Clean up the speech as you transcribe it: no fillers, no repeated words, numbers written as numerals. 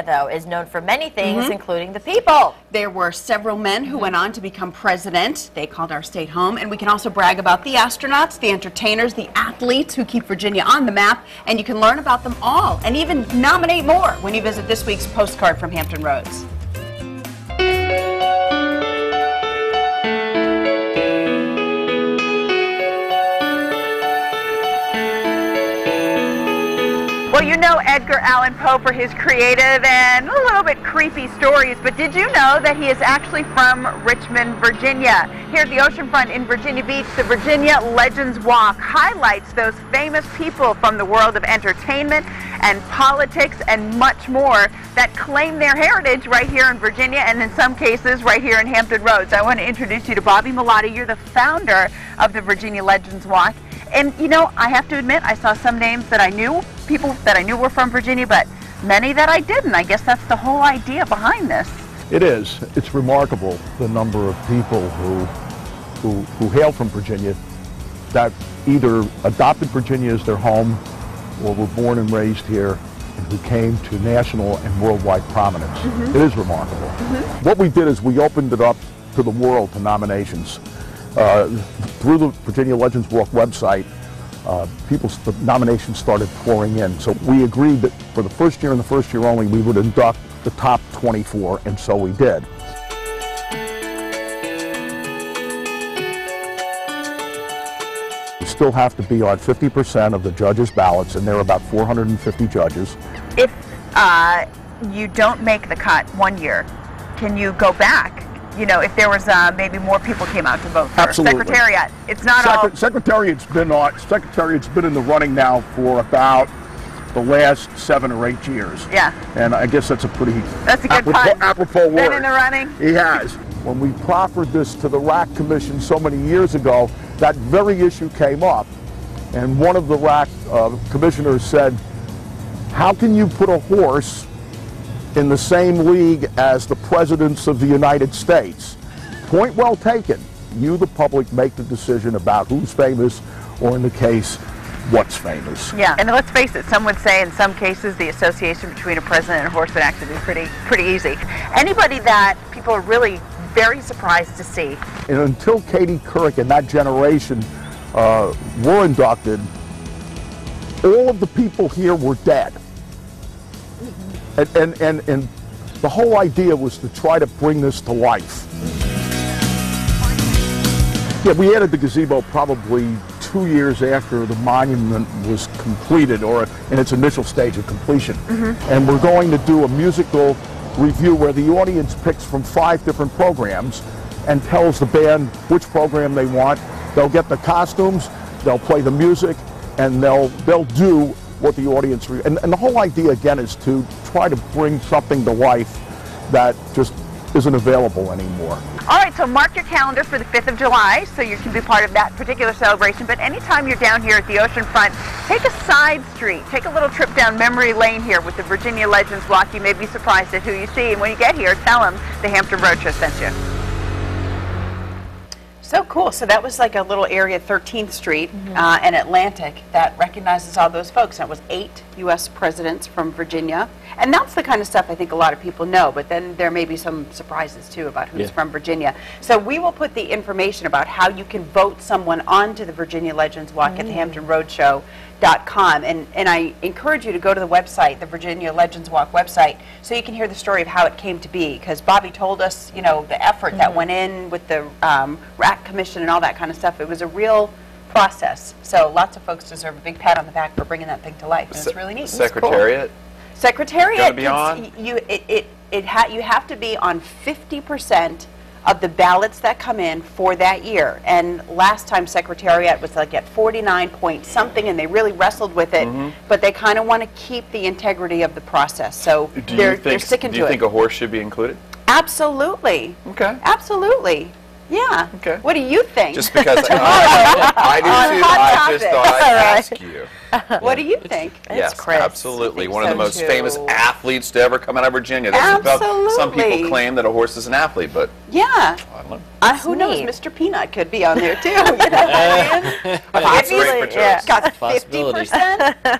though, is known for many things, including the people. There were several men who went on to become president. They called our state home. And we can also brag about the astronauts, the entertainers, the athletes who keep Virginia on the map. And you can learn about them all and even nominate more when you visit this week's Postcard from Hampton Roads. Well, you know Edgar Allan Poe for his creative and a little bit creepy stories, but did you know that he is actually from Richmond, Virginia? Here at the oceanfront in Virginia Beach, the Virginia Legends Walk highlights those famous people from the world of entertainment and politics and much more that claim their heritage right here in Virginia and in some cases right here in Hampton Roads. I want to introduce you to Bobby Malati. You're the founder of the Virginia Legends Walk. And, you know, I have to admit, I saw some names that I knew, people that I knew were from Virginia, but many that I didn't. I guess that's the whole idea behind this. It is. It's remarkable, the number of people who hail from Virginia that either adopted Virginia as their home or were born and raised here and who came to national and worldwide prominence. It is remarkable. What we did is we opened it up to the world, to nominations. Through the Virginia Legends Walk website, the nominations started pouring in. So we agreed that for the first year and the first year only, we would induct the top 24, and so we did. You still have to be on 50% of the judges' ballots, and there are about 450 judges. If you don't make the cut one year, can you go back? You know, if there was maybe more people came out to vote for Secretariat. It's not all... Secretariat's been in the running now for about the last 7 or 8 years. Yeah. And I guess that's a pretty apropos word. Been in the running? He has. When we proffered this to the RAC Commission so many years ago, that very issue came up. And one of the RAC commissioners said, how can you put a horse in the same league as the presidents of the United States? Point well taken. You, the public, make the decision about who's famous, or in the case, what's famous. Yeah, and let's face it, some would say in some cases the association between a president and a horse would actually be pretty easy. Anybody that people are really very surprised to see. And until Katie Couric and that generation were inducted, all of the people here were dead. And the whole idea was to try to bring this to life. Yeah, we added the gazebo probably 2 years after the monument was completed, or in its initial stage of completion. And we're going to do a musical review where the audience picks from 5 different programs and tells the band which program they want. They'll get the costumes, they'll play the music, and they'll do what the audience... And the whole idea, again, is to try to bring something to life that just isn't available anymore. All right, so mark your calendar for the 5th of July so you can be part of that particular celebration. But anytime you're down here at the oceanfront, take a side street. Take a little trip down memory lane here with the Virginia Legends Walk. You may be surprised at who you see. And when you get here, tell them the Hampton Roadshow sent you. So cool. So that was like a little area, 13th Street and Atlantic, that recognizes all those folks. And it was 8 U.S. presidents from Virginia. And that's the kind of stuff I think a lot of people know, but then there may be some surprises too about who's from Virginia. So we will put the information about how you can vote someone onto the Virginia Legends Walk at the HamptonRoadshow.com. And I encourage you to go to the website, the Virginia Legends Walk website, so you can hear the story of how it came to be. Because Bobby told us, you know, the effort that went in with the RAC Commission and all that kind of stuff. It was a real process. So lots of folks deserve a big pat on the back for bringing that thing to life. And it's really neat. Secretariat? Secretariat, be on? you have to be on 50% of the ballots that come in for that year. And last time Secretariat was like at 49 point something, and they really wrestled with it. But they kind of want to keep the integrity of the process. So they're sticking to it. Do you think a horse should be included? Absolutely. Okay. Absolutely. Yeah. Okay. What do you think? Just because I do too, I just thought I'd ask you. What do you think? Yes, Chris. absolutely. One of the most famous athletes to ever come out of Virginia. Some people claim that a horse is an athlete, but yeah. I don't know. Who knows? Mr. Peanut could be on there too. You know what I'm saying? I think it's great for tourists. Got 50%.